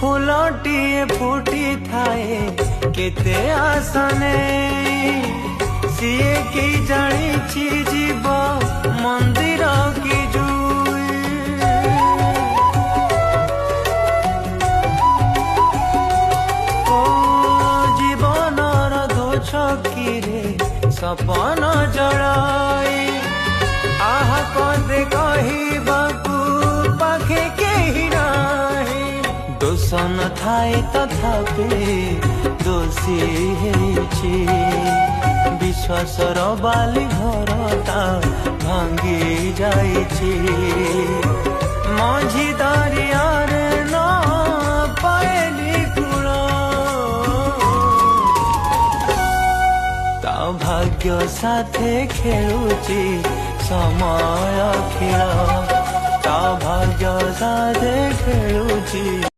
फूलटिए फुटी थाए केते आसने सीए की जानी जीव मंदिर की जुई ओ जीवनर दो छकीरे सपन जड़ाई आहा कदे कहबाकू पाखे केही नाही दोष न थाए तथापि दोषी हेछि विश्वासर बाली घरटा भांगी जाइछि मझी दरियारे न पाएली कूल ता भाग्य साथे खेलुछि समय खेल ता भाग्य साथे खेलुछि।